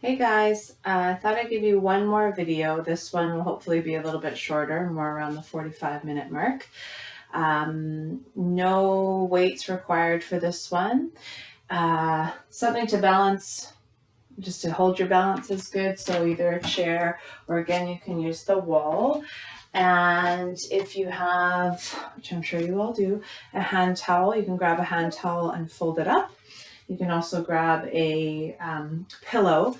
Hey guys, I thought I'd give you one more video. This one will hopefully be a little bit shorter, more around the 45-minute mark. No weights required for this one. Something to balance, just to hold your balance is good. So either a chair or again, you can use the wall. And if you have, which I'm sure you all do, a hand towel, you can grab a hand towel and fold it up. You can also grab a pillow,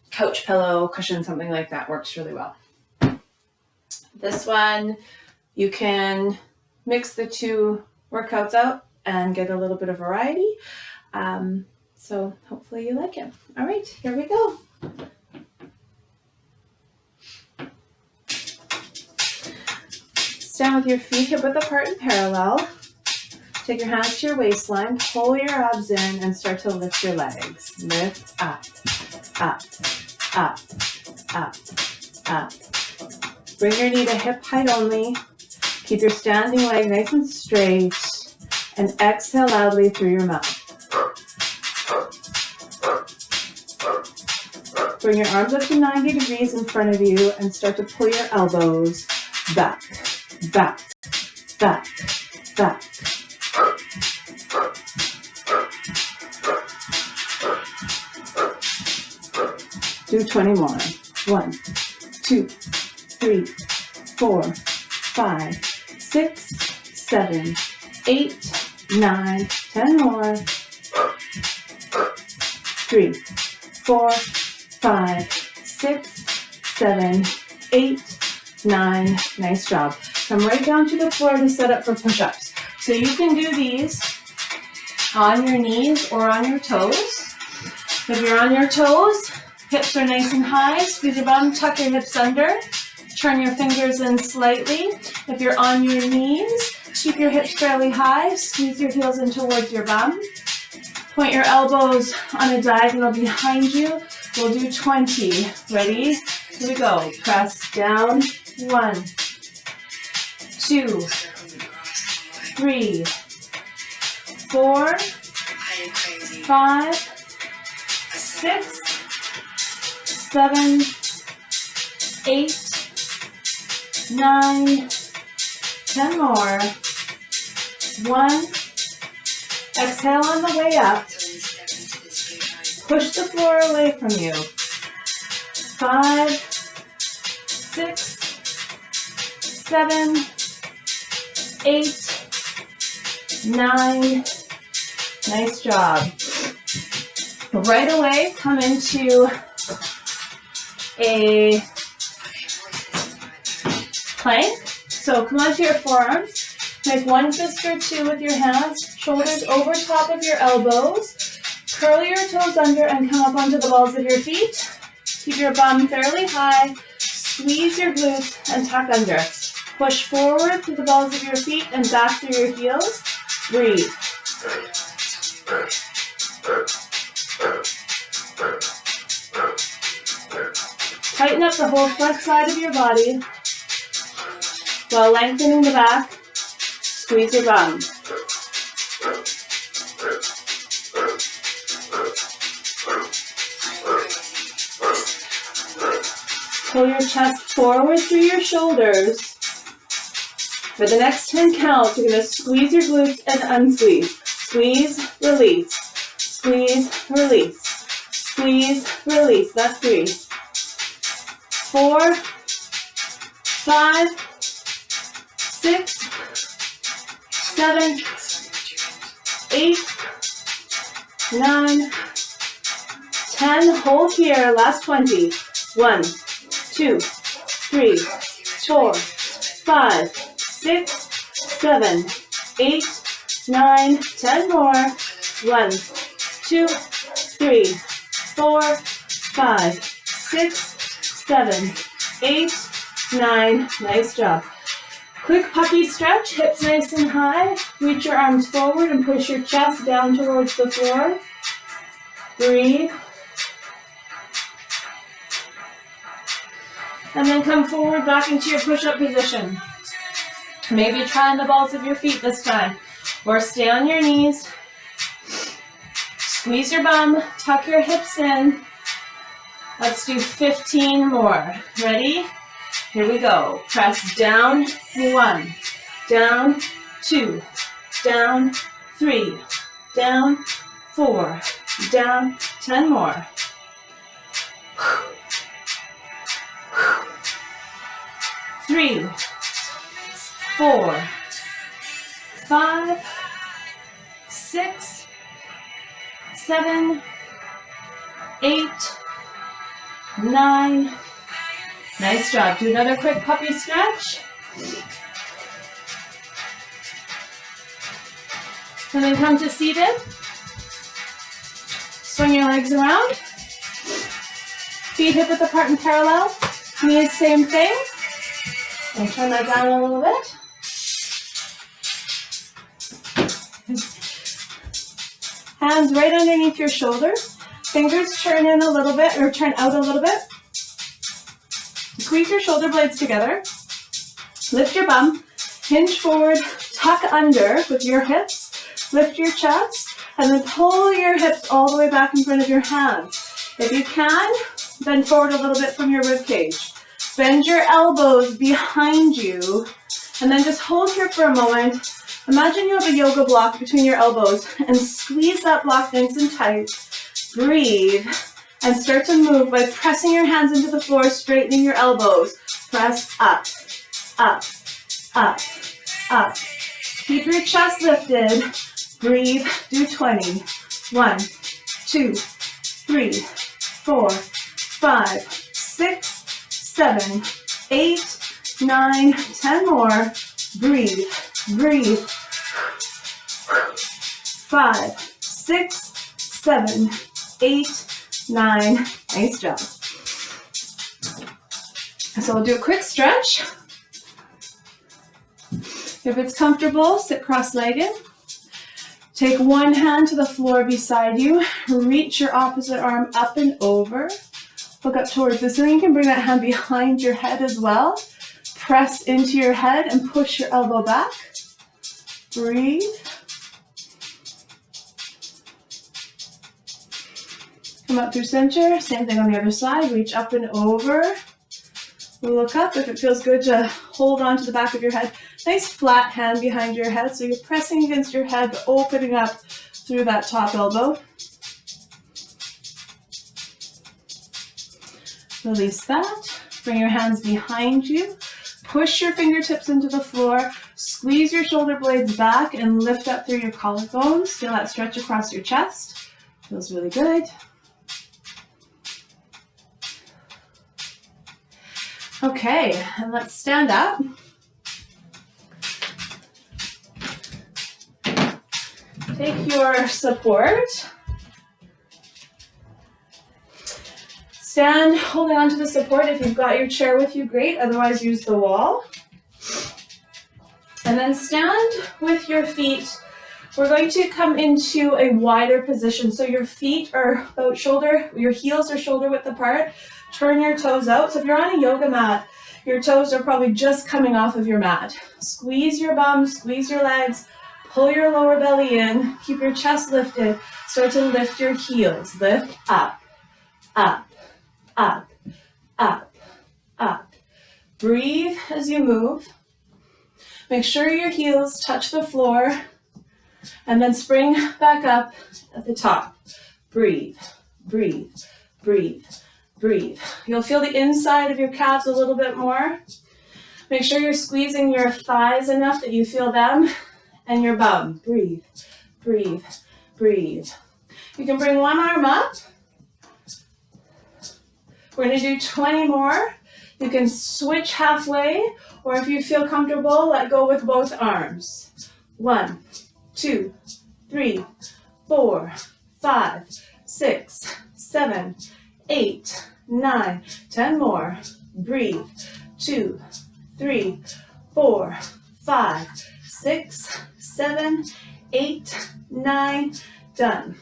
couch pillow, cushion, something like that works really well. This one, you can mix the two workouts out and get a little bit of variety. So hopefully you like it. All right, here we go. Stand with your feet hip width apart and parallel. Take your hands to your waistline, pull your abs in, and start to lift your legs. Lift up, up, up, up, up. Bring your knee to hip height only. Keep your standing leg nice and straight, and exhale loudly through your mouth. Bring your arms up to 90 degrees in front of you and start to pull your elbows back, back, back, back. Do 20 more. 1, 2, 3, 4, 5, 6, 7, 8, 9, 10 more. 3, 4, 5, 6, 7, 8, 9. Nice job. Come right down to the floor to set up for push-ups. So you can do these on your knees or on your toes. If you're on your toes, hips are nice and high. Squeeze your bum, tuck your hips under. Turn your fingers in slightly. If you're on your knees, keep your hips fairly high. Squeeze your heels in towards your bum. Point your elbows on a diagonal behind you. We'll do 20. Ready? Here we go. Press down. 1, 2, 3, 4, 5, 6, 7, 8, 9, 10 more. 1. Exhale on the way up. Push the floor away from you. 5, 6, 7, 8, 9. Nice job. Right away, come into a plank. So come onto your forearms. Make one fist or two with your hands. Shoulders over top of your elbows. Curl your toes under and come up onto the balls of your feet. Keep your bum fairly high. Squeeze your glutes and tuck under. Push forward through the balls of your feet and back through your heels. Breathe. Tighten up the whole front side of your body while lengthening the back. Squeeze your bum. Pull your chest forward through your shoulders. For the next 10 counts, you're going to squeeze your glutes and unsqueeze. Squeeze, release. Squeeze, release. Squeeze, release. That's 3. 4, 5, 6, 7, 8, 9, 10. Hold here. Last 20. 1, 2, 3, 4, 5, 6, 7, 8, 9, 10 more. 1, 2, 3, 4, 5, 6, 7, 8, 9. Nice job. Quick puppy stretch, hips nice and high. Reach your arms forward and push your chest down towards the floor. Breathe. And then come forward back into your push-up position. Maybe try on the balls of your feet this time. Or stay on your knees. Squeeze your bum, tuck your hips in. Let's do 15 more. Ready? Here we go. Press down 1, down 2, down 3, down 4, down 10 more. 3, 4, 5, 6, 7, 8, 9. Nice job. Do another quick puppy stretch. And then come to seated. Swing your legs around. Feet hip width apart and parallel. Knees, same thing. And turn that down a little bit. Hands right underneath your shoulders. Fingers turn in a little bit, or turn out a little bit. Squeeze your shoulder blades together. Lift your bum. Hinge forward. Tuck under with your hips. Lift your chest. And then pull your hips all the way back in front of your hands. If you can, bend forward a little bit from your rib cage. Bend your elbows behind you. And then just hold here for a moment. Imagine you have a yoga block between your elbows and squeeze that block nice and tight. Breathe and start to move by pressing your hands into the floor, straightening your elbows. Press up, up, up, up. Keep your chest lifted. Breathe. Do 20. 1, 2, 3, 4, 5, 6, 7, 8, 9, 10 more. Breathe. Breathe. 5, 6, 7, 8, 9. Nice job. So we'll do a quick stretch. If it's comfortable, sit cross-legged. Take one hand to the floor beside you. Reach your opposite arm up and over. Look up towards the ceiling. You can bring that hand behind your head as well. Press into your head and push your elbow back. Breathe. Come up through center. Same thing on the other side. Reach up and over. Look up. If it feels good to hold on to the back of your head. Nice flat hand behind your head. So you're pressing against your head, but opening up through that top elbow. Release that. Bring your hands behind you. Push your fingertips into the floor. Squeeze your shoulder blades back and lift up through your collarbones. Feel that stretch across your chest. Feels really good. Okay, and let's stand up. Take your support. Stand holding on to the support. If you've got your chair with you, great. Otherwise, use the wall. And then stand with your feet. We're going to come into a wider position. So your feet are about shoulder, your heels are shoulder width apart. Turn your toes out. So if you're on a yoga mat, your toes are probably just coming off of your mat. Squeeze your bum, squeeze your legs, pull your lower belly in, keep your chest lifted. Start to lift your heels. Lift up, up, up, up, up. Breathe as you move. Make sure your heels touch the floor and then spring back up at the top. Breathe, breathe, breathe, breathe. You'll feel the inside of your calves a little bit more. Make sure you're squeezing your thighs enough that you feel them and your bum. Breathe, breathe, breathe. You can bring one arm up. We're going to do 20 more. You can switch halfway, or if you feel comfortable, let go with both arms. 1, 2, 3, 4, 5, 6, 7, 8, 9, 10 more. Breathe. 2, 3, 4, 5, 6, 7, 8, 9. Done.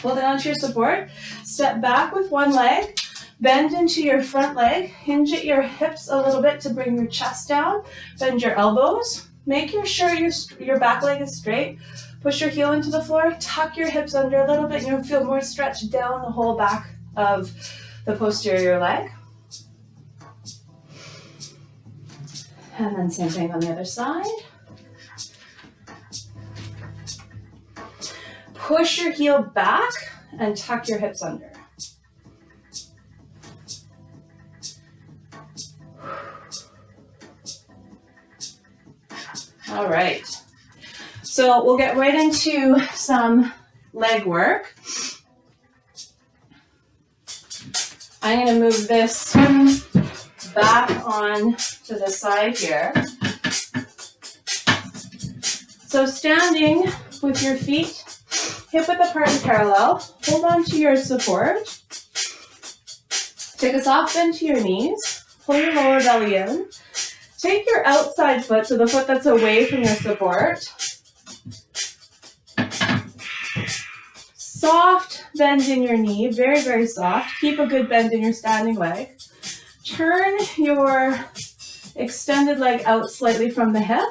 Hold on to your support. Step back with one leg. Bend into your front leg. Hinge at your hips a little bit to bring your chest down. Bend your elbows. Make sure your back leg is straight. Push your heel into the floor. Tuck your hips under a little bit and you'll feel more stretch down the whole back of the posterior leg. And then same thing on the other side. Push your heel back and tuck your hips under. All right. So we'll get right into some leg work. I'm going to move this back on to the side here. So standing with your feet hip width apart and parallel, hold on to your support. Take a soft bend to your knees, pull your lower belly in. Take your outside foot, so the foot that's away from your support. Soft bend in your knee, very, very soft. Keep a good bend in your standing leg. Turn your extended leg out slightly from the hip.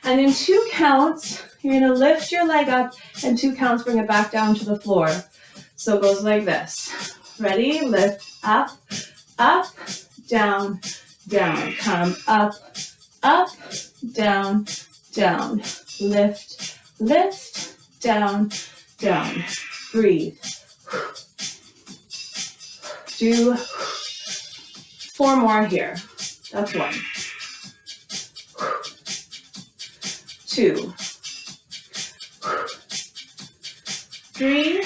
And in 2 counts, you're going to lift your leg up, and 2 counts bring it back down to the floor. So it goes like this. Ready? Lift, up, up, down, down. Come up, up, down, down. Lift, lift, down, down. Breathe. Do 4 more here. That's 1. 2. 3.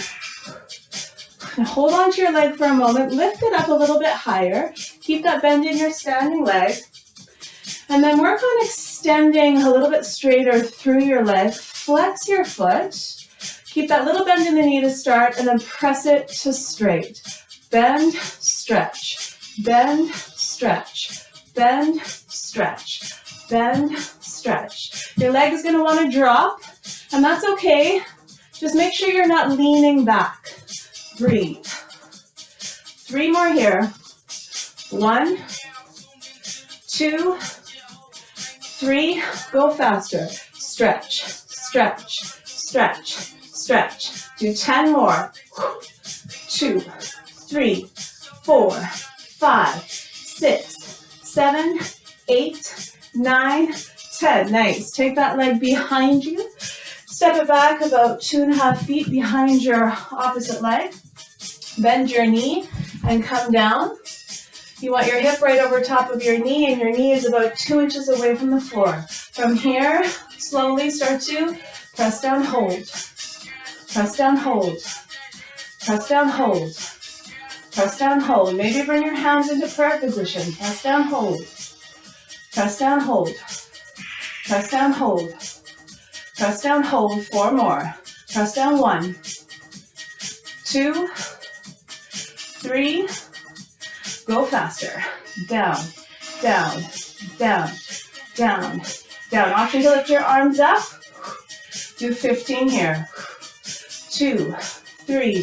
And hold on to your leg for a moment. Lift it up a little bit higher. Keep that bend in your standing leg. And then work on extending a little bit straighter through your leg. Flex your foot. Keep that little bend in the knee to start, and then press it to straight. Bend, stretch. Bend, stretch. Bend, stretch. Bend, stretch. Your leg is going to want to drop, and that's okay. Just make sure you're not leaning back. Breathe. 3 more here. 1, 2, 3. Go faster. Stretch, stretch, stretch, stretch. Do 10 more. 2, 3, 4, 5, 6, 7, 8, 9, 10. Nice. Take that leg behind you. Step it back about 2.5 feet behind your opposite leg. Bend your knee and come down. You want your hip right over top of your knee, and your knee is about 2 inches away from the floor. From here, slowly start to press down, hold. Press down, hold. Press down, hold. Press down, hold. Maybe bring your hands into prayer position. Press down, hold. Press down, hold. Press down, hold. Press down, hold. 4 more. Press down, 1, 2, 3. Go faster. Down, down, down, down, down. Option to lift your arms up. Do 15 here. 2, 3,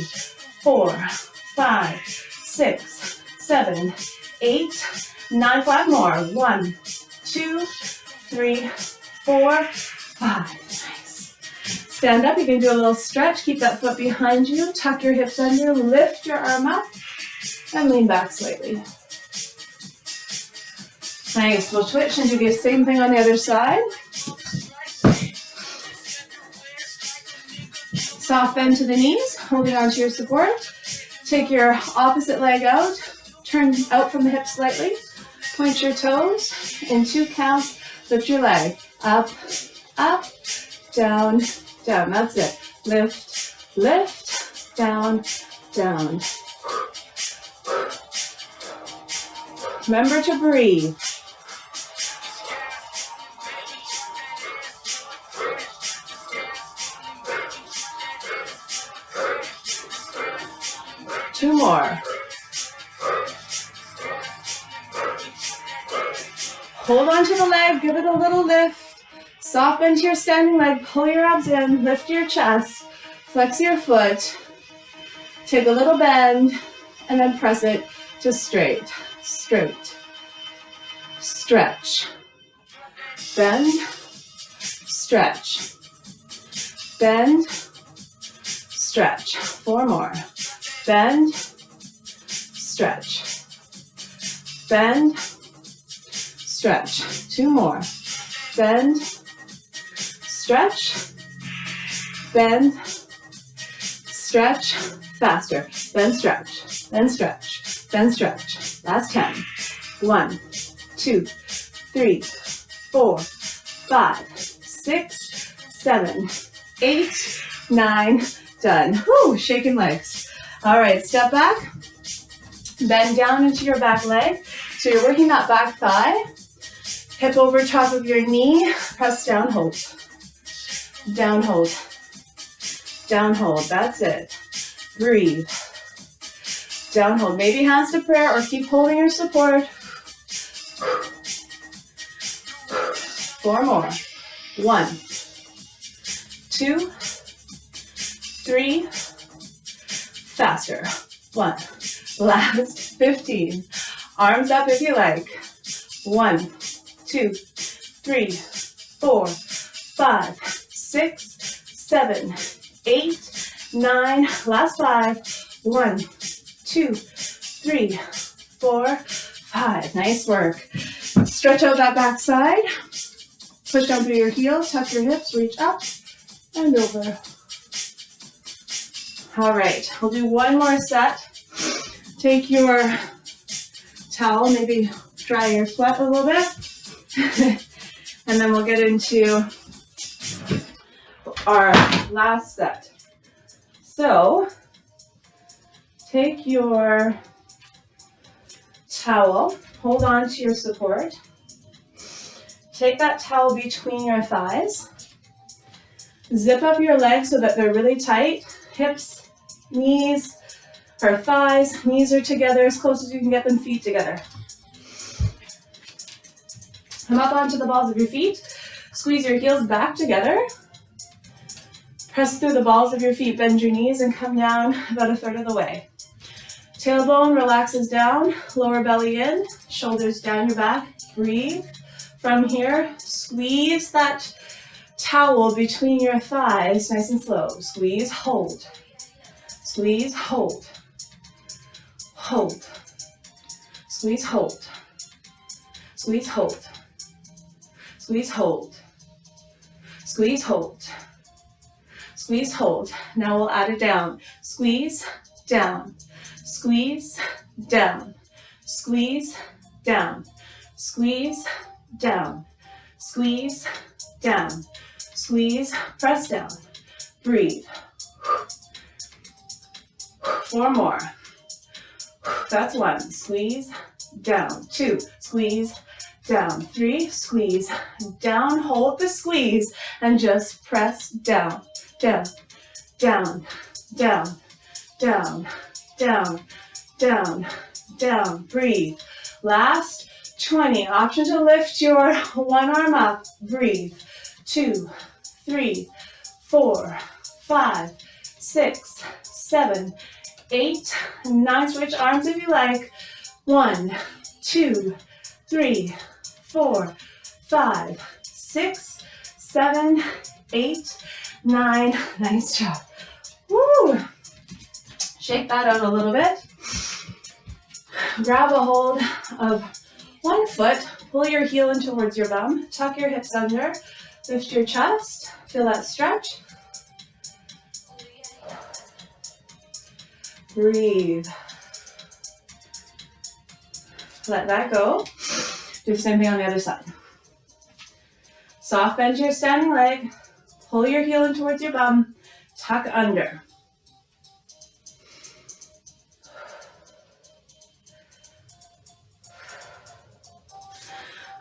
4, 5, 6, 7, 8, 9. 5 more. 1, 2, 3, 4, 5. Nice. Stand up. You can do a little stretch. Keep that foot behind you. Tuck your hips under. Lift your arm up. And lean back slightly. Nice. We'll switch and do the same thing on the other side. Soft bend to the knees, holding on to your support. Take your opposite leg out. Turn out from the hips slightly. Point your toes. In 2 counts, lift your leg. Up, up, down, down. That's it. Lift, lift, down, down. Remember to breathe. Two more. Hold on to the leg, give it a little lift. Soft bend to your standing leg, pull your abs in, lift your chest, flex your foot, take a little bend, and then press it to straight. Straight, stretch, bend, stretch, bend, stretch. 4 more. Bend, stretch. Bend, stretch. 2 more. Bend, stretch, bend, stretch, faster. Bend, stretch, bend, stretch, bend, stretch. Last 10. 1, 2, 3, 4, 5, 6, 7, 8, 9. Done. Whew, shaking legs. All right, step back. Bend down into your back leg. So you're working that back thigh. Hip over top of your knee. Press down, hold. Down, hold. Down, hold. That's it. Breathe. Down, hold. Maybe hands to prayer or keep holding your support. 4 more. 1, 2, 3. Faster. 1. Last 15. Arms up if you like. 1, 2, 3, 4, 5, 6, 7, 8, 9. Last 5. 1, 2, 3, 4, 5. Nice work. Stretch out that back side. Push down through your heel. Tuck your hips. Reach up and over. All right. We'll do one more set. Take your towel. Maybe dry your sweat a little bit. And then we'll get into our last set. So take your towel, hold on to your support. Take that towel between your thighs. Zip up your legs so that they're really tight. Hips, knees, or thighs, knees are together as close as you can get them, feet together. Come up onto the balls of your feet. Squeeze your heels back together. Press through the balls of your feet, bend your knees, and come down about a third of the way. Tailbone relaxes down, lower belly in, shoulders down your back. Breathe. From here, squeeze that towel between your thighs, nice and slow. Squeeze, hold. Squeeze, hold. Hold. Squeeze, hold. Squeeze, hold. Squeeze, hold. Squeeze, hold. Squeeze, hold. Now we'll add it down. Squeeze, down. Squeeze, down. Squeeze, down. Squeeze, down. Squeeze, down. Squeeze, press down. Breathe. 4 more. That's 1. Squeeze, down. 2. Squeeze, down. 3. Squeeze, down. Hold the squeeze and just press down, down, down, down, down, down, down, down. Breathe. Last 20. Option to lift your one arm up. Breathe. 2, 3, 4, 5, 6, 7, 8, 9. Switch arms if you like. 1, 2, 3, 4, 5, 6, 7, 8, 9. Nice job. Woo! Shake that out a little bit. Grab a hold of one foot. Pull your heel in towards your bum. Tuck your hips under. Lift your chest. Feel that stretch. Breathe. Let that go. Do the same thing on the other side. Soft bend to your standing leg. Pull your heel in towards your bum. Tuck under.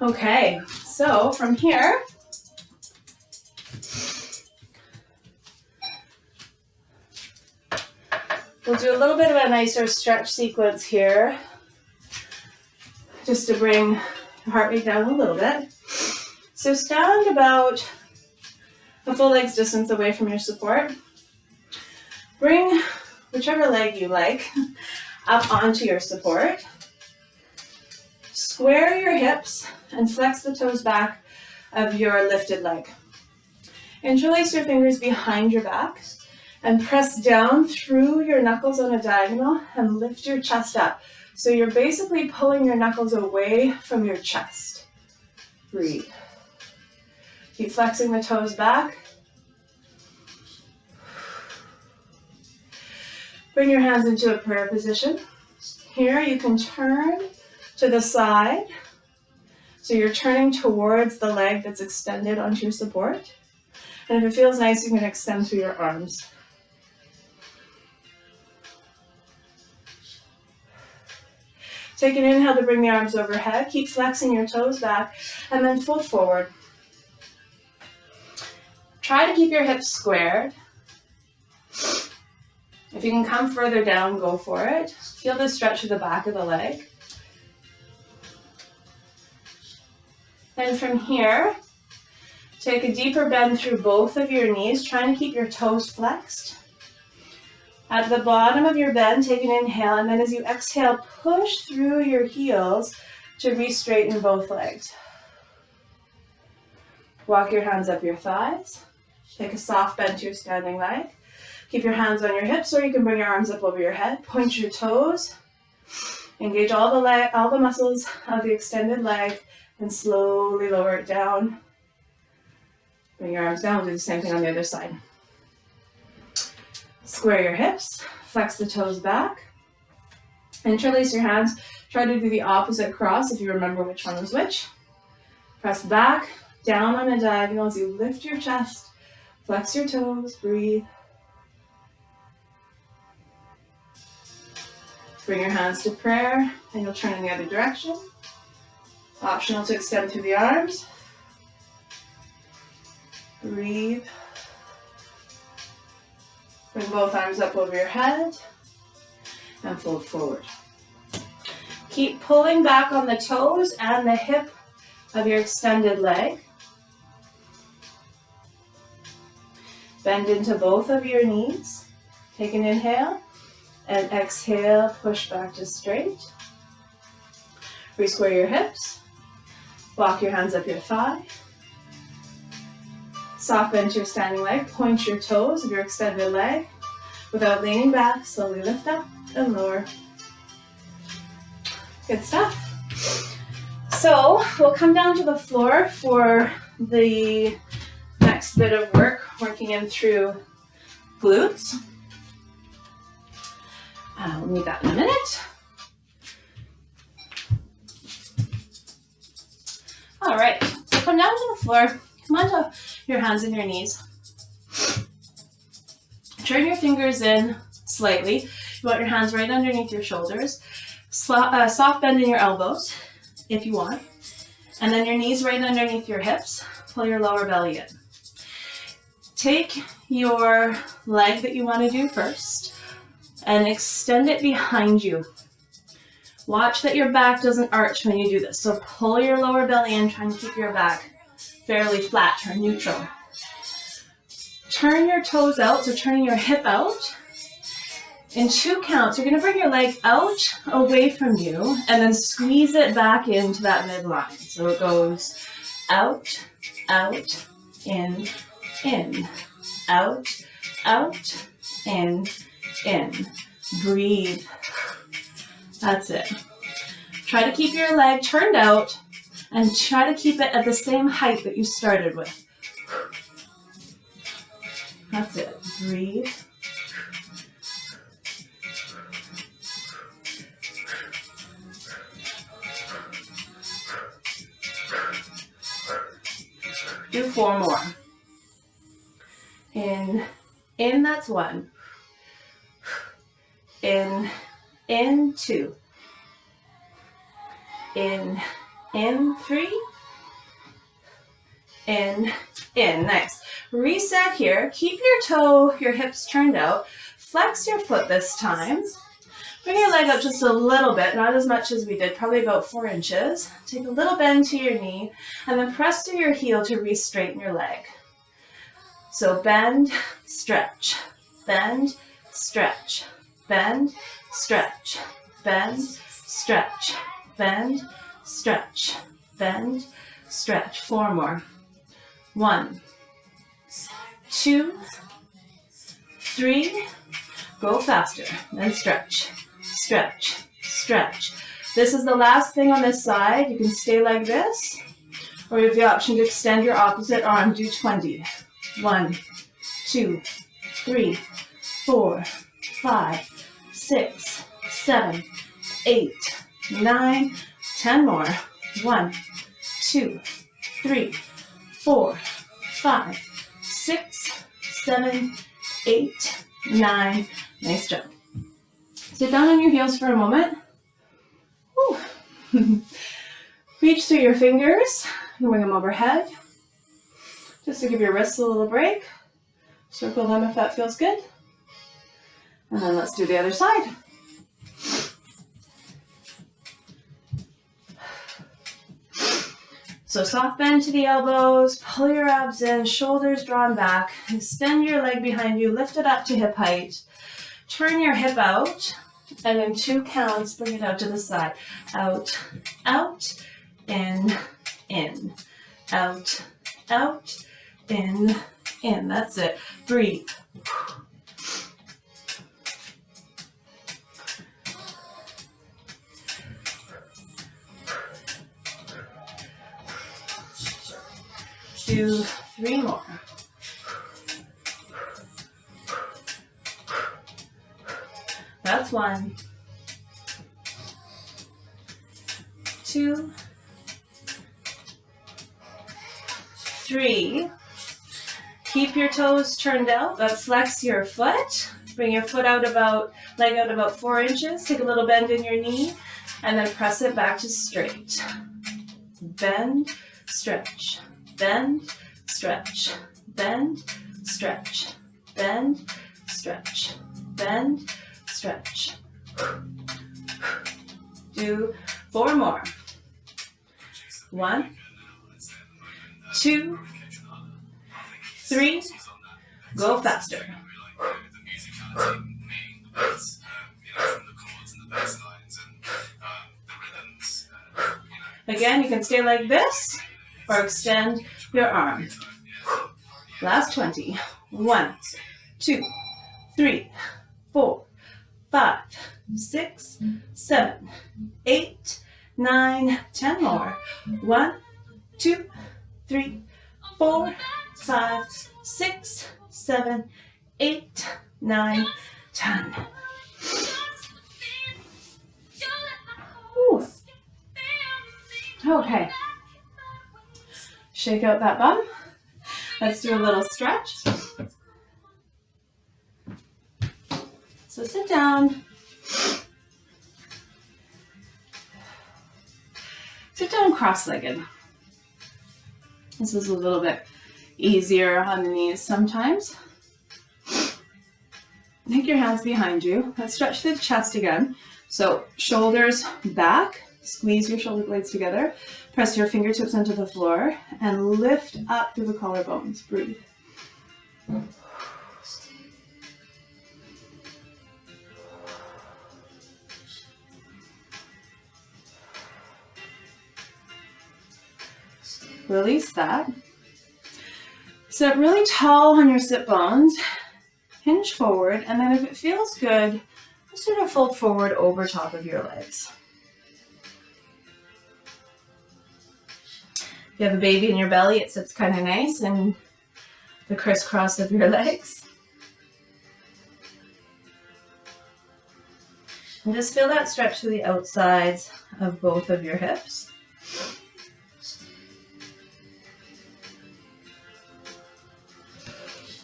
Okay, so from here, we'll do a little bit of a nicer stretch sequence here, just to bring the heart rate down a little bit. So stand about a full leg's distance away from your support. Bring whichever leg you like up onto your support. Square your hips and flex the toes back of your lifted leg. Interlace your fingers behind your back And press down through your knuckles on a diagonal and lift your chest up. So you're basically pulling your knuckles away from your chest. Breathe. Keep flexing the toes back. Bring your hands into a prayer position. Here you can turn to the side. So you're turning towards the leg that's extended onto your support. And if it feels nice, you can extend through your arms. Take an inhale to bring the arms overhead. Keep flexing your toes back and then fold forward. Try to keep your hips squared. If you can come further down, go for it. Feel the stretch of the back of the leg. Then from here, take a deeper bend through both of your knees, trying to keep your toes flexed. At the bottom of your bend, take an inhale, and then as you exhale, push through your heels to re-straighten both legs. Walk your hands up your thighs. Take a soft bend to your standing leg. Keep your hands on your hips, or you can bring your arms up over your head. Point your toes. Engage all the muscles of the extended leg, and slowly lower it down. Bring your arms down. We'll do the same thing on the other side. Square your hips. Flex the toes back. Interlace your hands. Try to do the opposite cross if you remember which one was which. Press back, down on a diagonal as you lift your chest. Flex your toes. Breathe. Bring your hands to prayer, and you'll turn in the other direction. Optional to extend through the arms. Breathe. Bring both arms up over your head and fold forward. Keep pulling back on the toes and the hip of your extended leg. Bend into both of your knees. Take an inhale and exhale, push back to straight. Re-square your hips. Walk your hands up your thigh. Soft bend to your standing leg. Point your toes of your extended leg. Without leaning back, slowly lift up and lower. Good stuff. So we'll come down to the floor for the next bit of work, working in through glutes. We'll need that in a minute. All right, so come down to the floor. Come onto your hands and your knees. Turn your fingers in slightly. You want your hands right underneath your shoulders. Soft bend in your elbows, if you want. And then your knees right underneath your hips. Pull your lower belly in. Take your leg that you want to do first and extend it behind you. Watch that your back doesn't arch when you do this. So pull your lower belly in, trying to keep your back fairly flat or neutral. Turn your toes out, so turning your hip out. In 2 counts, you're going to bring your leg out, away from you, and then squeeze it back into that midline. So it goes out, out, in, out, out, in. Breathe. That's it. Try to keep your leg turned out and try to keep it at the same height that you started with. That's it. Breathe. Do 4 more. In, that's 1. In, 2. In, 3. In. Nice. Reset here. Keep your hips turned out. Flex your foot this time. Bring your leg up just a little bit, not as much as we did, probably about 4 inches. Take a little bend to your knee, and then press through your heel to re-straighten your leg. So bend, stretch, bend, stretch, bend, stretch, bend, stretch, bend, stretch, bend, stretch. 4 more. 1, 2, 3, go faster, then stretch, stretch, stretch. This is the last thing on this side. You can stay like this, or you have the option to extend your opposite arm. Do 20. 1, 2, 3, 4, 5, 6, 7, 8, 9, 10 more. 1, 2, 3, 4, 5, 6, 7, 8, 9. Nice job. Sit down on your heels for a moment. Whew. Reach through your fingers and bring them overhead. Just to give your wrists a little break. Circle them if that feels good. And then let's do the other side. So soft bend to the elbows, pull your abs in, shoulders drawn back, extend your leg behind you, lift it up to hip height, turn your hip out, and in 2 counts, bring it out to the side. Out, out, in, out, out, in. That's it. Breathe. Do 3 more. That's 1, 2, 3. Keep your toes turned out. Let's flex your foot. Bring your foot out leg out about 4 inches. Take a little bend in your knee, and then press it back to straight. Bend, stretch. Bend, stretch, bend, stretch, bend, stretch, bend, stretch. Do 4 more. 1, 2, 3, go faster. Again, you can stay like this or extend your arm. Last 20. 1, 2, 3, 4, 5, 6, 7, 8, 9, 10 more. 1, 2, 3, 4, 5, 6, 7, 8, 9, 10. Ooh. Okay. Shake out that bum. Let's do a little stretch. So sit down. Sit down cross-legged. This is a little bit easier on the knees sometimes. Take your hands behind you. Let's stretch the chest again. So shoulders back. Squeeze your shoulder blades together. Press your fingertips into the floor and lift up through the collarbones. Breathe. Release that. Sit up really tall on your sit bones. Hinge forward, and then if it feels good, just sort of fold forward over top of your legs. If you have a baby in your belly, it sits kind of nice in the crisscross of your legs. And just feel that stretch to the outsides of both of your hips.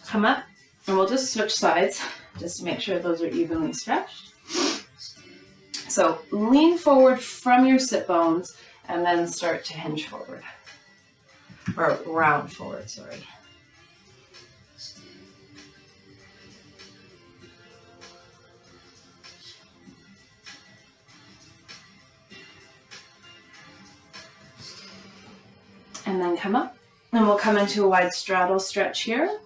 Come up, and we'll just switch sides just to make sure those are evenly stretched. So lean forward from your sit bones and then start to hinge forward. Or round forward, sorry. And then come up. And we'll come into a wide straddle stretch here.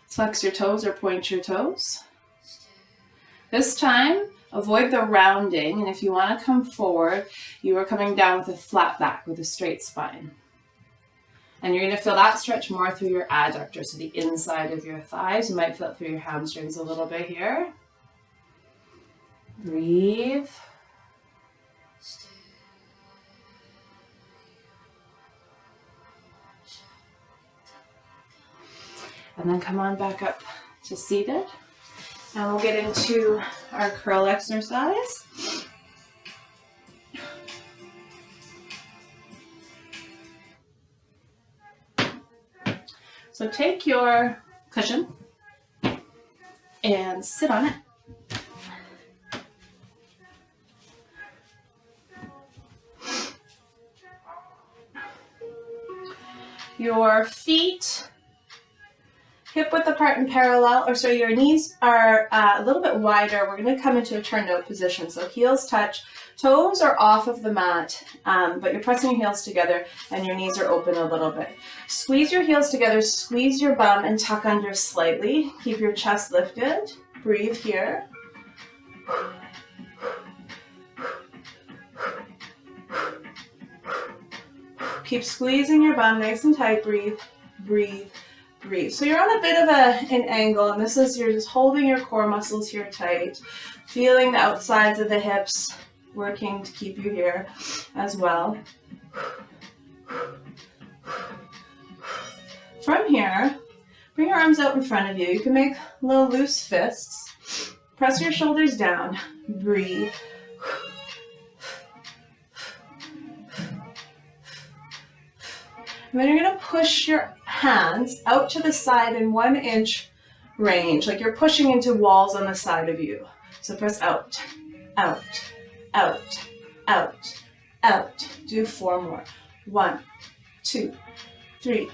Flex your toes or point your toes. This time, avoid the rounding, and if you want to come forward, you are coming down with a flat back, with a straight spine. And you're going to feel that stretch more through your adductors, so the inside of your thighs. You might feel it through your hamstrings a little bit here. Breathe. And then come on back up to seated. And we'll get into our curl exercise. So take your cushion and sit on it. Your feet hip width apart and parallel, or so your knees are a little bit wider. We're going to come into a turned out position. So heels touch, toes are off of the mat, but you're pressing your heels together and your knees are open a little bit. Squeeze your heels together, squeeze your bum and tuck under slightly. Keep your chest lifted. Breathe here. Keep squeezing your bum nice and tight. Breathe, breathe, breathe. So you're on a bit of an angle, and this is, you're just holding your core muscles here tight, feeling the outsides of the hips working to keep you here as well. From here, bring your arms out in front of you. You can make little loose fists. Press your shoulders down. Breathe. And then you're going to push your hands out to the side in 1 inch range, like you're pushing into walls on the side of you. So press out, out, out, out, out. Do 4 more. 1, 2, 3,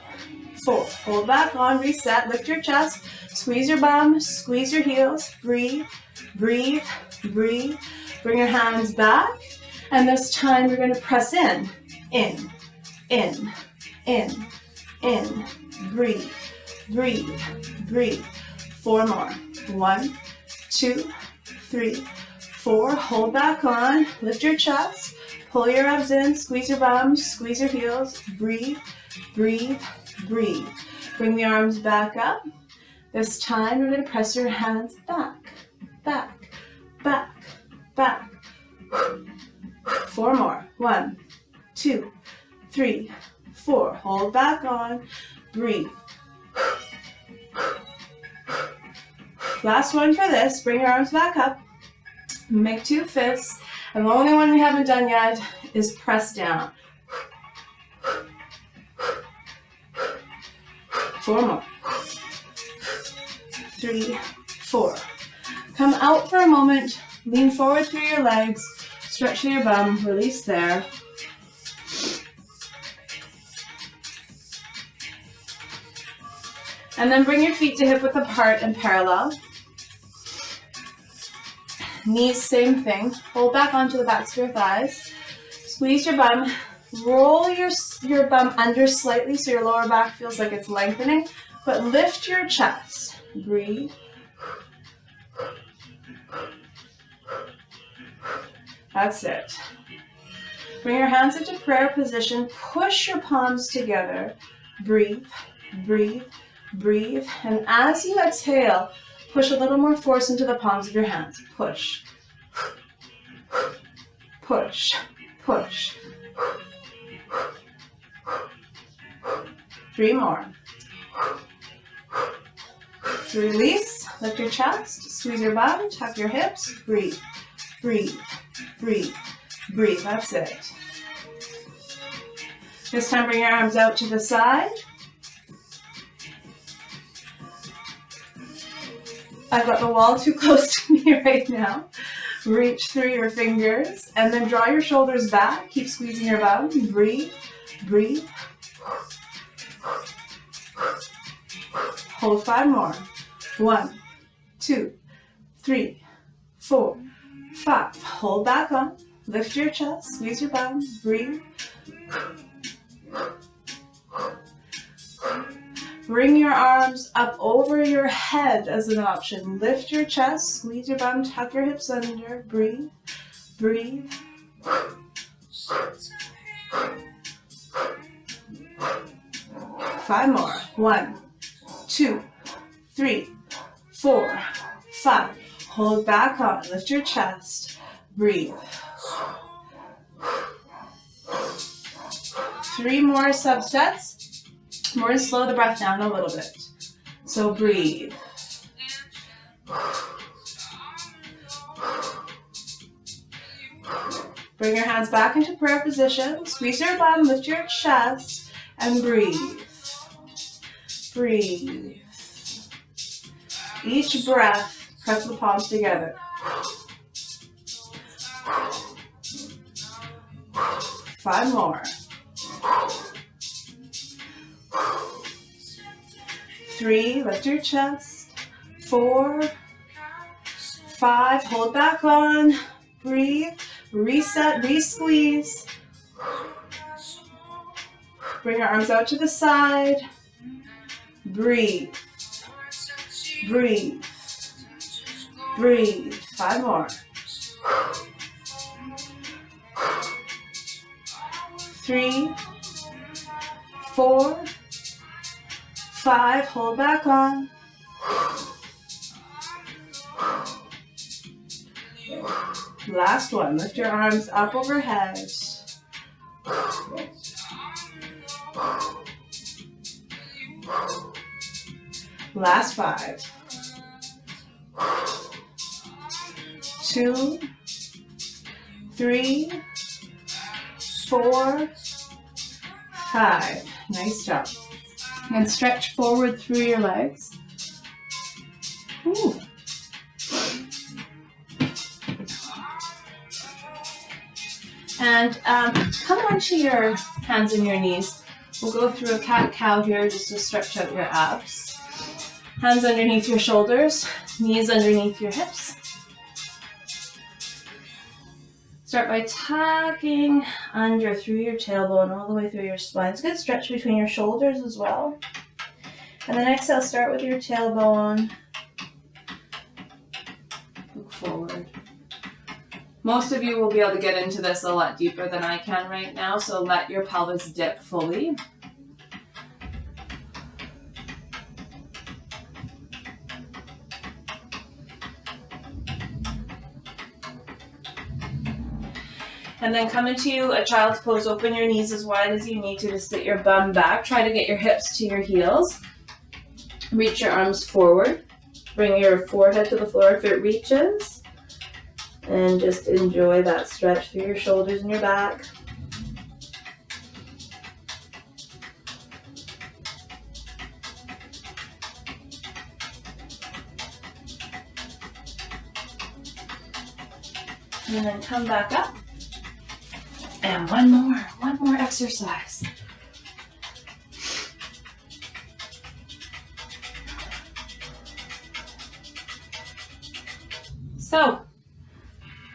4. Hold back on, reset, lift your chest, squeeze your bum, squeeze your heels, breathe, breathe, breathe. Bring your hands back, and this time you're going to press in, in, in, in, in. Breathe, breathe, breathe. 4 more. 1, 2, 3, 4. Hold back on, lift your chest, pull your abs in, squeeze your bum, squeeze your heels, breathe, breathe, breathe. Bring the arms back up. This time you're going to press your hands back, back, back, back. 4 more. 1, 2, 3, 4. Hold back on. Breathe. Last one for this. Bring your arms back up. Make 2 fists. And the only one we haven't done yet is press down. 4 more. 3, 4. Come out for a moment. Lean forward through your legs. Stretch through your bum. Release there. And then bring your feet to hip width apart and parallel. Knees, same thing. Hold back onto the backs of your thighs. Squeeze your bum. Roll your bum under slightly so your lower back feels like it's lengthening, but lift your chest. Breathe. That's it. Bring your hands into prayer position. Push your palms together. Breathe, breathe, breathe. And as you exhale, push a little more force into the palms of your hands. Push, push, push. 3 more. Release, lift your chest, squeeze your bum, tuck your hips, breathe, breathe, breathe, breathe. That's it. This time bring your arms out to the side. I've got the wall too close to me right now. Reach through your fingers and then draw your shoulders back. Keep squeezing your bum. Breathe, breathe. Hold 5 more. 1, 2, 3, 4, 5. Hold back on. Lift your chest. Squeeze your bum. Breathe. Bring your arms up over your head as an option. Lift your chest. Squeeze your bum. Tuck your hips under. Breathe. Breathe. 5 more. 1, 2, 3, 4, 5. Hold back on. Lift your chest. Breathe. 3 more subsets. We're going to slow the breath down a little bit. So breathe. Bring your hands back into prayer position. Squeeze your bum, lift your chest, and breathe. Breathe. Each breath, press the palms together. 5 more. 3, lift your chest. 4, 5, hold back on. Breathe. Reset, re-squeeze. Bring your arms out to the side. Breathe. Breathe. Breathe. 5 more. 3, 4, 5. Hold back on. Last one. Lift your arms up overhead. Last 5. 2, 3, 4, 5. Nice job. And stretch forward through your legs. Ooh. And come onto your hands and your knees. We'll go through a cat-cow here just to stretch out your abs. Hands underneath your shoulders, knees underneath your hips. Start by tucking under through your tailbone all the way through your spine. It's a good stretch between your shoulders as well. And then exhale, start with your tailbone. Look forward. Most of you will be able to get into this a lot deeper than I can right now, so let your pelvis dip fully. And then come into a child's pose. Open your knees as wide as you need to sit your bum back. Try to get your hips to your heels. Reach your arms forward. Bring your forehead to the floor if it reaches. And just enjoy that stretch through your shoulders and your back. And then come back up. And one more exercise. So,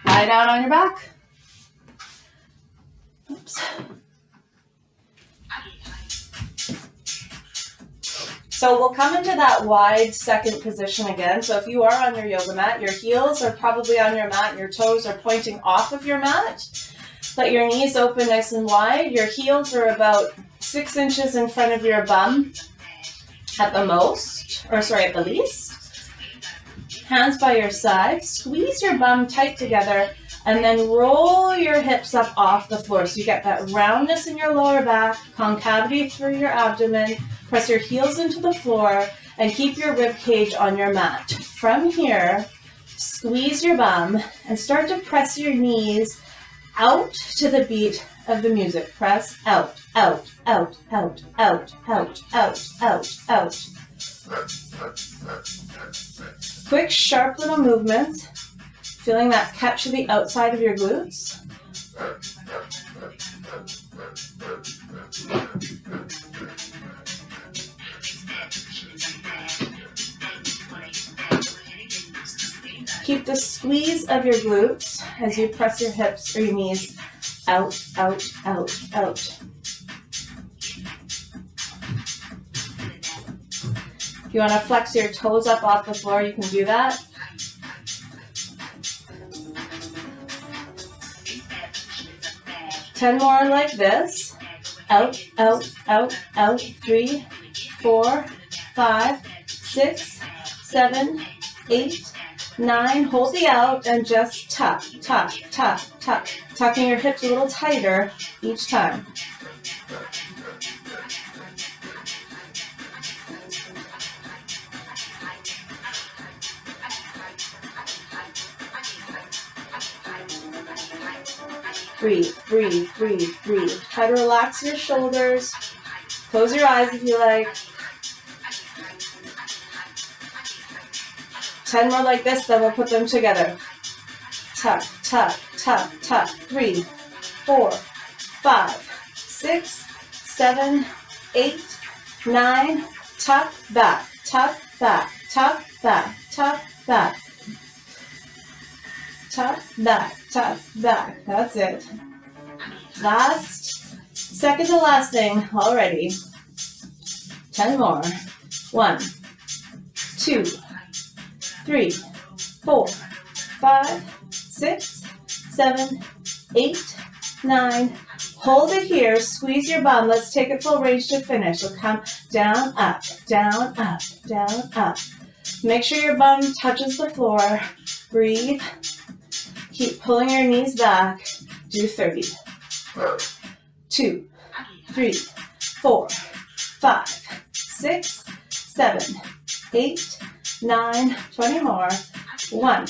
lie down on your back. Oops. So we'll come into that wide second position again. So if you are on your yoga mat, your heels are probably on your mat, your toes are pointing off of your mat. Let your knees open nice and wide. Your heels are about 6 inches in front of your bum at the least. Hands by your side. Squeeze your bum tight together and then roll your hips up off the floor. So you get that roundness in your lower back, concavity through your abdomen. Press your heels into the floor and keep your rib cage on your mat. From here, squeeze your bum and start to press your knees out to the beat of the music. Press out, out, out, out, out, out, out, out, out. Quick, sharp little movements. Feeling that catch to the outside of your glutes. Keep the squeeze of your glutes as you press your hips or your knees out, out, out, out. If you want to flex your toes up off the floor, you can do that. Ten more like this. Out, out, out, out. 3, 4, 5, 6, 7, 8, 9. Hold the out and just tuck, tuck, tuck, tuck. Tucking your hips a little tighter each time. Breathe, breathe, breathe, breathe. Try to relax your shoulders. Close your eyes if you like. 10 more like this, then we'll put them together. Tuck, tuck, tuck, tuck. 3, 4, 5, 6, 7, 8, 9. Tuck, back, tuck, back, tuck, back, tuck, back. Tuck, back, tuck, back. That's it. Second to last thing already. 10 more. 1, 2, 3, 4, 5, 6, 7, 8, 9. Hold it here. Squeeze your bum. Let's take it full range to finish. So come down, up, down, up, down, up. Make sure your bum touches the floor. Breathe. Keep pulling your knees back. Do 30. 2, 3, 4, 5, 6, 7, 8, 9. 20 more. 1,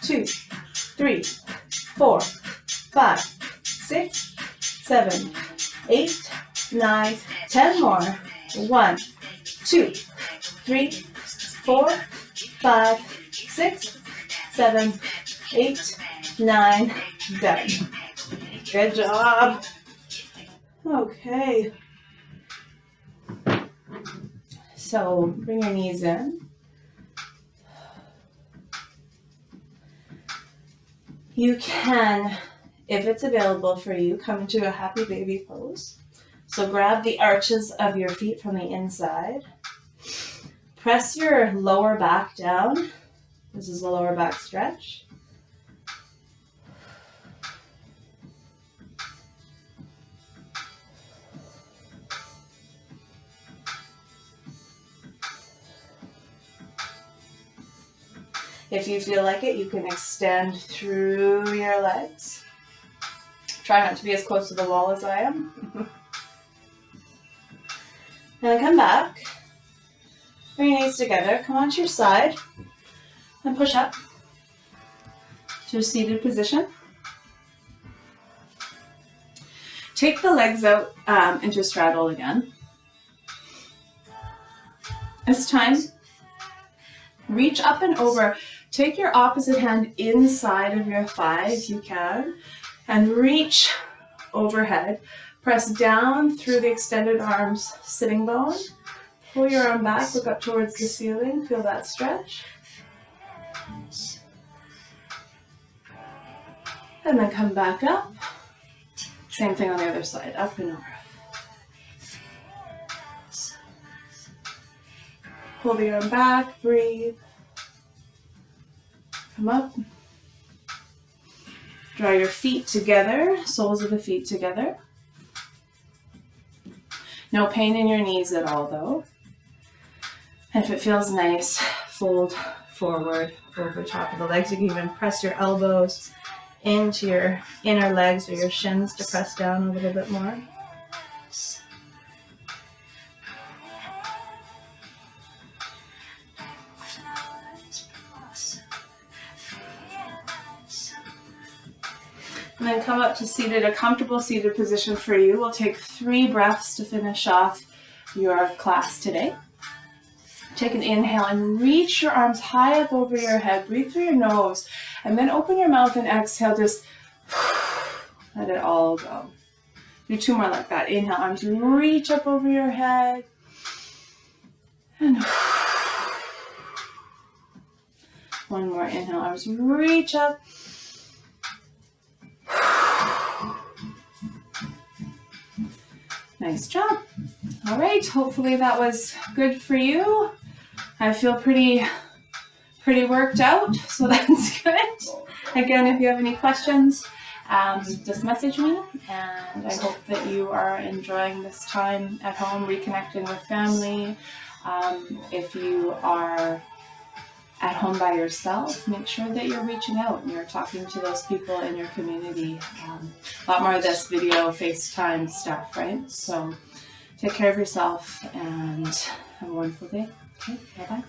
2, 3, 4, 5, 6, 7, 8, 9. 10 more. 1, 2, 3, 4, 5, 6, 7, 8, 9. Done. Good job. Okay. So bring your knees in. You can, if it's available for you, come into a happy baby pose. So grab the arches of your feet from the inside. Press your lower back down. This is the lower back stretch. If you feel like it, you can extend through your legs. Try not to be as close to the wall as I am. And come back. Bring your knees together. Come onto your side. And push up to a seated position. Take the legs out into a straddle again. This time, reach up and over. Take your opposite hand inside of your thigh if you can, and reach overhead. Press down through the extended arms, sitting bone. Pull your arm back, look up towards the ceiling. Feel that stretch. And then come back up. Same thing on the other side, up and over. Pull the arm back, breathe. Come up. Draw your feet together, soles of the feet together. No pain in your knees at all though. And if it feels nice, fold forward over top of the legs. You can even press your elbows into your inner legs or your shins to press down a little bit more. And then come up to seated, a comfortable seated position for you. We'll take 3 breaths to finish off your class today. Take an inhale and reach your arms high up over your head. Breathe through your nose and then open your mouth and exhale. Just let it all go. Do 2 more like that. Inhale, arms reach up over your head. And 1 more inhale, arms reach up. Nice job. All right, hopefully that was good for you. I feel pretty worked out, so that's good. Again, if you have any questions, just message me, and I hope that you are enjoying this time at home, reconnecting with family. If you are at home by yourself, make sure that you're reaching out and you're talking to those people in your community. A lot more of this video, FaceTime stuff, right? So take care of yourself and have a wonderful day. Okay, bye-bye.